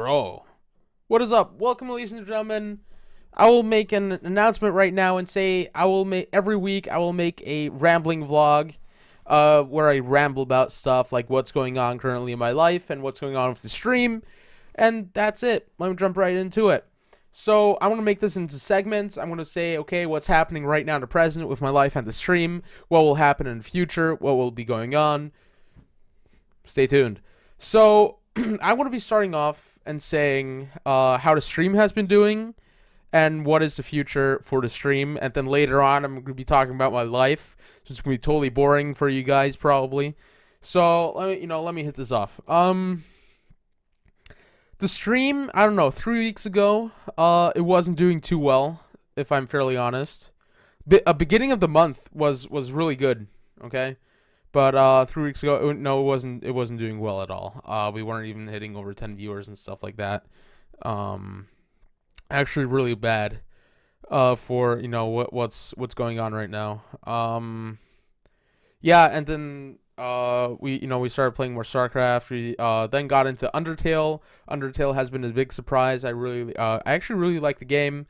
Bro, what is up? Welcome, ladies and gentlemen. I will make an announcement right now and say I will make every week. I will make a rambling vlog, where I ramble about stuff like what's going on currently in my life and what's going on with the stream, and that's it. Let me jump right into it. So I'm gonna make this into segments. I'm gonna say, okay, what's happening right now in the present with my life and the stream, what will happen in the future, what will be going on. Stay tuned. So I want to be starting off and saying how the stream has been doing and what is the future for the stream. And then later on, I'm going to be talking about my life. So it's going to be totally boring for you guys probably. So let me hit this off. The stream, I don't know, 3 weeks ago, it wasn't doing too well, if I'm fairly honest. Beginning of the month was really good, okay? But 3 weeks ago, no, it wasn't doing well at all. We weren't even hitting over 10 viewers and stuff like that. Actually, really bad. For what's going on right now. Yeah, and then we started playing more StarCraft. We then got into Undertale. Undertale has been a big surprise. I actually really like the game.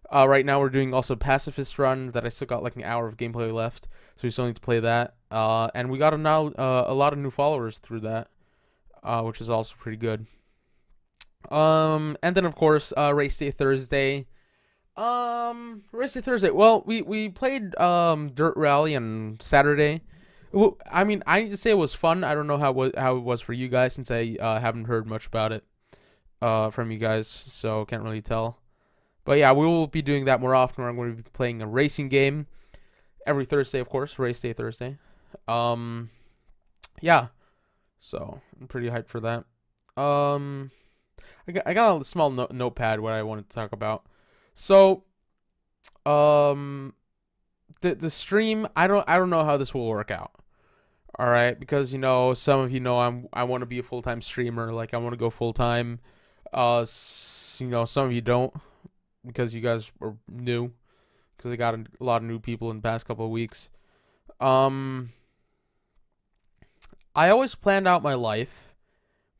Right now we're doing also Pacifist Run that I still got like an hour of gameplay left, so we still need to play that. And we got a lot of new followers through that, which is also pretty good. And then of course, Race Day Thursday. Race Day Thursday. Well, we played Dirt Rally on Saturday. Well, I mean, I need to say it was fun. I don't know how it was for you guys since I haven't heard much about it from you guys, so can't really tell. But yeah, we will be doing that more often. I'm going to be playing a racing game every Thursday, of course, Race Day Thursday. Yeah, so I'm pretty hyped for that. I got a small notepad what I wanted to talk about. So, the stream, I don't know how this will work out. All right, because some of you know I want to be a full-time streamer, like I want to go full-time. Some of you don't, because you guys are new, because I got a lot of new people in the past couple of weeks. I always planned out my life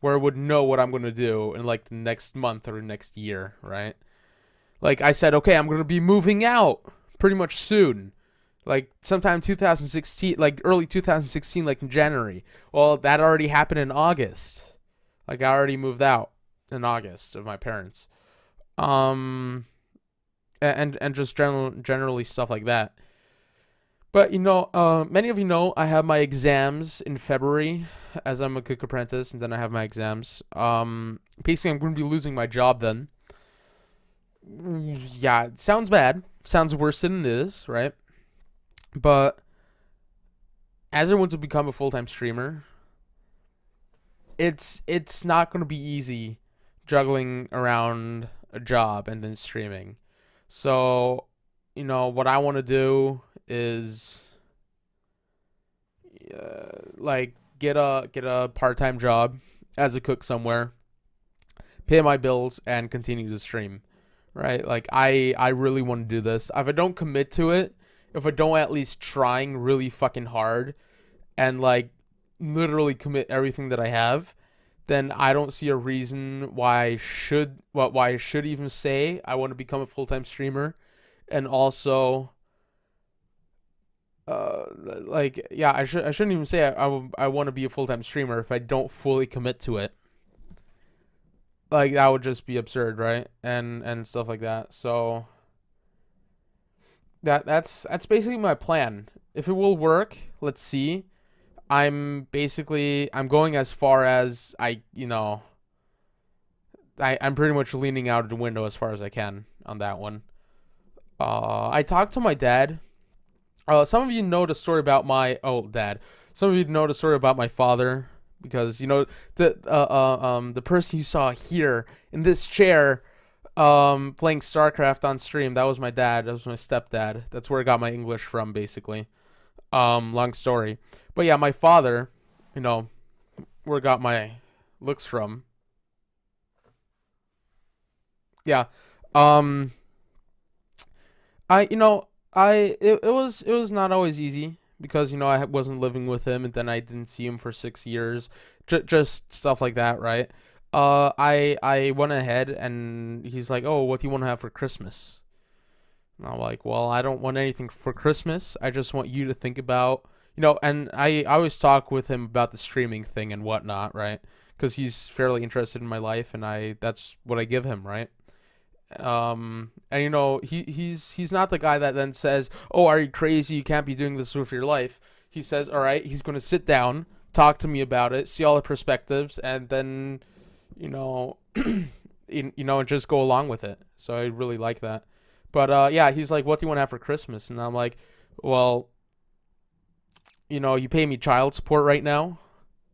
where I would know what I'm going to do in like the next month or next year, right? Like I said, okay, I'm going to be moving out pretty much soon. Like sometime 2016, like early 2016, like in January. Well, that already happened in August. Like I already moved out in August of my parents. And just generally stuff like that. But many of you know I have my exams in February, as I'm a cook apprentice, and then I have my exams. Basically I'm going to be losing my job then. Yeah, it sounds bad. Sounds worse than it is, right? But as I want to become a full-time streamer, it's not going to be easy juggling around a job and then streaming. So, what I want to do is like get a part-time job as a cook somewhere, pay my bills, and continue to stream, right? Like I really want to do this. If I don't commit to it, if I don't at least trying really fucking hard and like literally commit everything that I have, then I don't see a reason why I should even say I want to become a full-time streamer. And also I shouldn't even say I want to be a full-time streamer if I don't fully commit to it. Like that would just be absurd, right? And stuff like that. So that's basically my plan. If it will work, let's see. I'm going as far as I'm pretty much leaning out of the window as far as I can on that one. I talked to my dad. Some of you know the story about my dad. Some of you know the story about my father, because the person you saw here in this chair playing StarCraft on stream, that was my dad. That was my stepdad. That's where I got my English from, basically. Long story. But yeah, my father, where I got my looks from. Yeah. It was not always easy because I wasn't living with him, and then I didn't see him for 6 years, just stuff like that, right? I went ahead and he's like, "Oh, what do you want to have for Christmas?" And I'm like, "Well, I don't want anything for Christmas. I just want you to think about, and I always talk with him about the streaming thing and whatnot, right? Because he's fairly interested in my life, and I that's what I give him, right? And he's not the guy that then says, "Oh, are you crazy? You can't be doing this with your life." He says, "All right." He's going to sit down, talk to me about it, see all the perspectives, and then, you know, and just go along with it. So I really like that. But yeah, he's like, "What do you want to have for Christmas?" And I'm like, "Well, you pay me child support right now.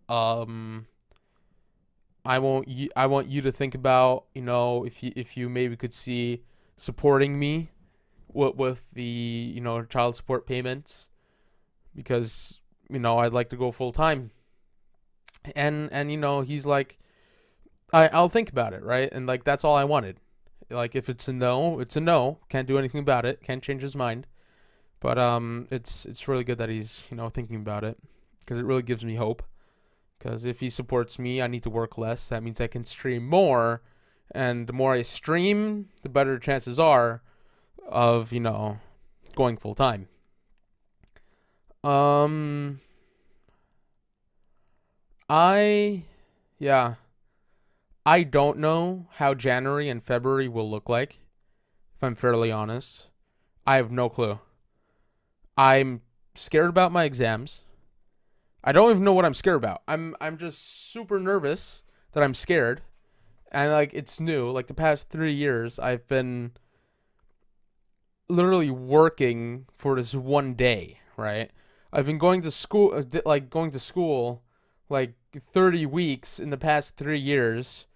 Um, I want you to think about, if you maybe could see supporting me with the, child support payments, because, I'd like to go full time." And he's like, I'll think about it, right? And like that's all I wanted. Like if it's a no, it's a no. Can't do anything about it. Can't change his mind. But it's really good that he's, thinking about it, because it really gives me hope. Because if he supports me, I need to work less. That means I can stream more, and the more I stream, the better chances are of, going full time. Um, I, yeah, I don't know how January and February will look like, if I'm fairly honest. I have no clue. I'm scared about my exams. I don't even know what I'm scared about. I'm just super nervous that I'm scared. And like it's new. Like the past 3 years I've been literally working for this one day, right? I've been going to school, like 30 weeks in the past 3 years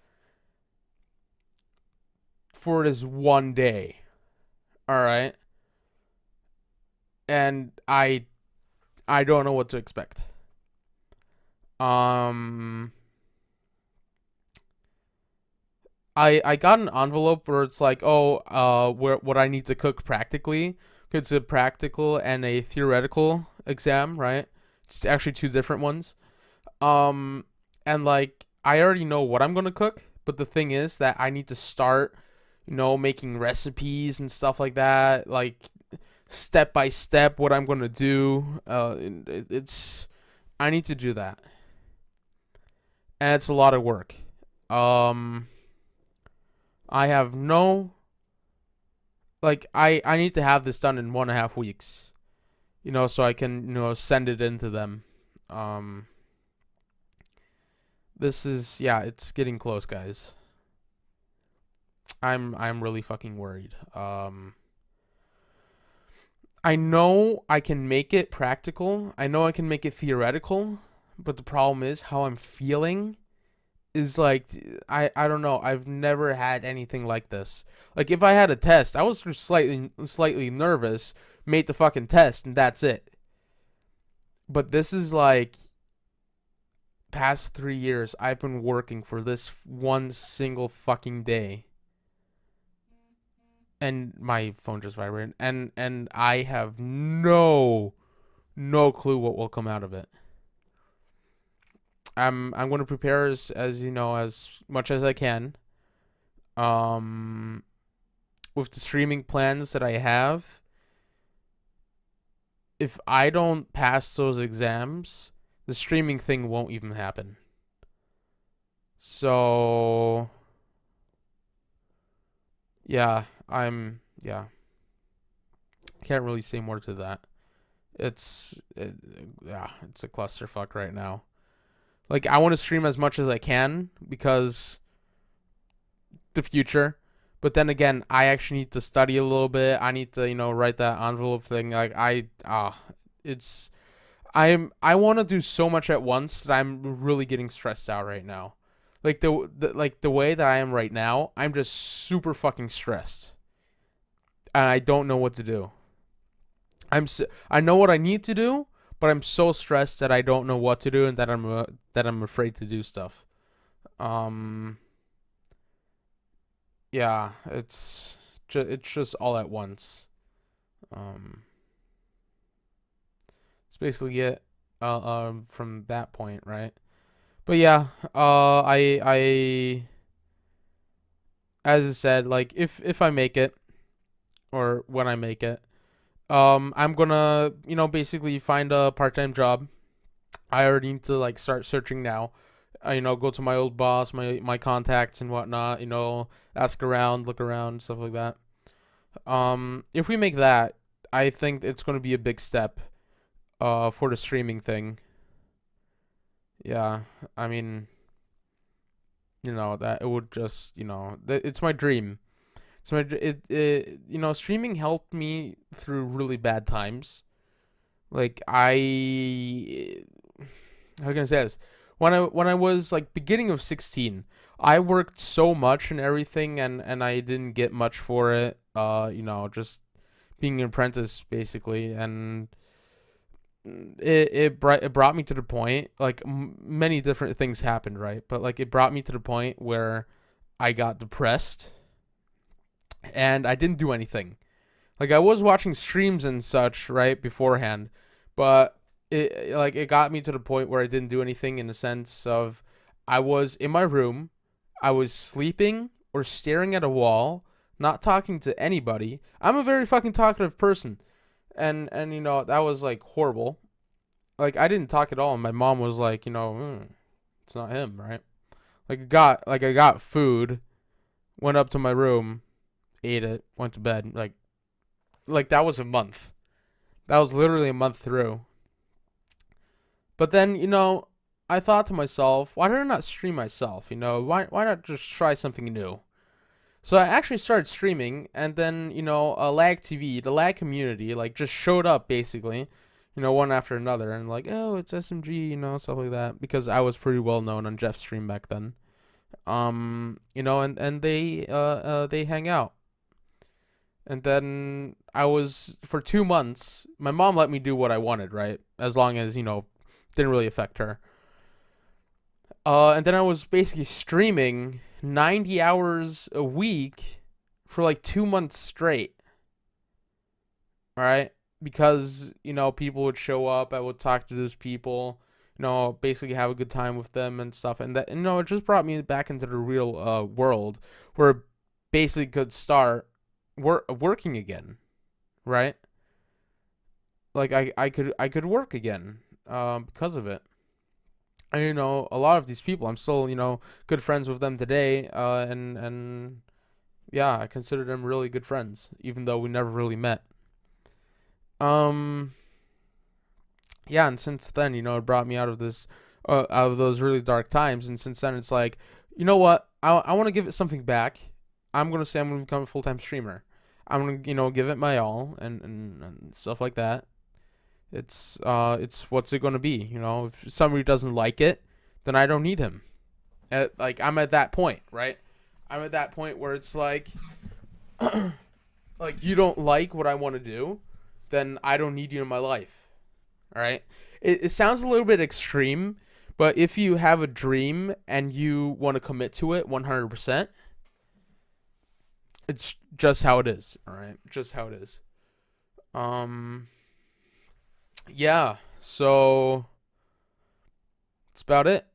for this one day. All right. And I don't know what to expect. Um I got an envelope where it's like, "Oh, where what I need to cook practically." It's a practical and a theoretical exam, right? It's actually two different ones. Um, and like I already know what I'm gonna cook, but the thing is that I need to start, making recipes and stuff like that, like step by step what I'm gonna do. It's I need to do that, and it's a lot of work. Um, I have no like I need to have this done in 1.5 weeks, so I can, send it in to them. Um, this is yeah, it's getting close, guys. I'm really fucking worried. I know I can make it practical. I know I can make it theoretical, but the problem is how I'm feeling is like I don't know. I've never had anything like this. Like if I had a test, I was just slightly nervous, made the fucking test, and that's it. But this is like past 3 years I've been working for this one single fucking day, and my phone just vibrated, and I have no clue what will come out of it. I'm going to prepare as much as I can. Um, with the streaming plans that I have, if I don't pass those exams, the streaming thing won't even happen. So, yeah, yeah, can't really say more to that. Yeah, it's a clusterfuck right now. Like I want to stream as much as I can because the future. But then again, I actually need to study a little bit. I need to, write that envelope thing. Like it's I want to do so much at once that I'm really getting stressed out right now. Like the way that I am right now, I'm just super fucking stressed, and I don't know what to do. I know what I need to do, but I'm so stressed that I don't know what to do, and that I'm afraid to do stuff. Um, yeah, it's just all at once. Um, it's basically it. From that point, right? But yeah, I as I said, like if I make it, or when I make it, I'm gonna, basically find a part-time job. I already need to like start searching now. Go to my old boss, my contacts and whatnot. Ask around, look around, stuff like that. If we make that, I think it's gonna be a big step. For the streaming thing. Yeah, I mean, that it would just, it's my dream. So streaming helped me through really bad times. Like how can I say this? When I was like beginning of 16, I worked so much and everything, and I didn't get much for it. Just being an apprentice basically, and it brought me to the point, like, many different things happened, right? But like it brought me to the point where I got depressed and I didn't do anything. Like I was watching streams and such, right, beforehand, but it got me to the point where I didn't do anything, in the sense of I was in my room, I was sleeping or staring at a wall, not talking to anybody. I'm a very fucking talkative person, and that was like horrible. Like I didn't talk at all, and my mom was like, it's not him, right? Like I got food, went up to my room, ate it, went to bed. Like that was a month. That was literally a month through. But then, I thought to myself, why did I not stream myself? Why not just try something new? So I actually started streaming, and then, Lag TV, the Lag community, like, just showed up, basically, one after another, and like, oh, it's SMG, stuff like that, because I was pretty well known on Jeff's stream back then. And they hang out. And then I was, for 2 months, my mom let me do what I wanted, right? As long as, didn't really affect her. And then I was basically streaming 90 hours a week for like 2 months straight. All right. Because, people would show up. I would talk to those people, basically have a good time with them and stuff. And that, it just brought me back into the real world, where I basically could start working again. Right. Like I could work again because of it. And, a lot of these people, I'm still, good friends with them today. And yeah, I consider them really good friends, even though we never really met. Um, yeah, and since then, it brought me out of those really dark times. And since then, it's like, you know what? I want to give it something back. I'm gonna say I'm gonna become a full time streamer. I'm gonna, give it my all, and stuff like that. It's what's it gonna be? If somebody doesn't like it, then I don't need him. Like I'm at that point, right? I'm at that point where it's like, like, you don't like what I want to do, then I don't need you in my life. All right. It sounds a little bit extreme, but if you have a dream and you want to commit to it 100%, it's just how it is. All right, just how it is. Um. Yeah. So that's about it.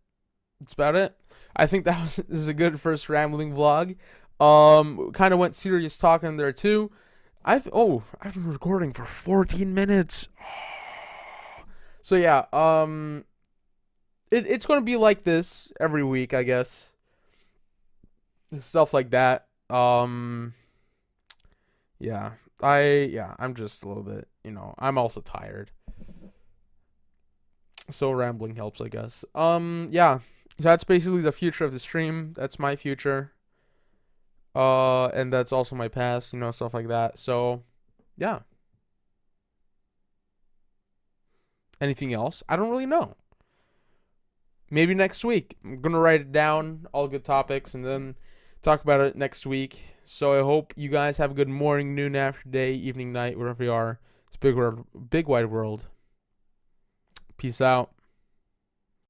That's about it. I think this is a good first rambling vlog. Kind of went serious talking there too. I've been recording for 14 minutes. So yeah, it's gonna be like this every week, I guess. Stuff like that. Yeah, I'm just a little bit, I'm also tired. So rambling helps, I guess. Yeah. So that's basically the future of the stream. That's my future. And that's also my past, stuff like that. So, yeah. Anything else? I don't really know. Maybe next week. I'm gonna write it down, all good topics, and then talk about it next week. So I hope you guys have a good morning, noon, afternoon, evening, night, wherever you are. It's big world, big wide world. Peace out.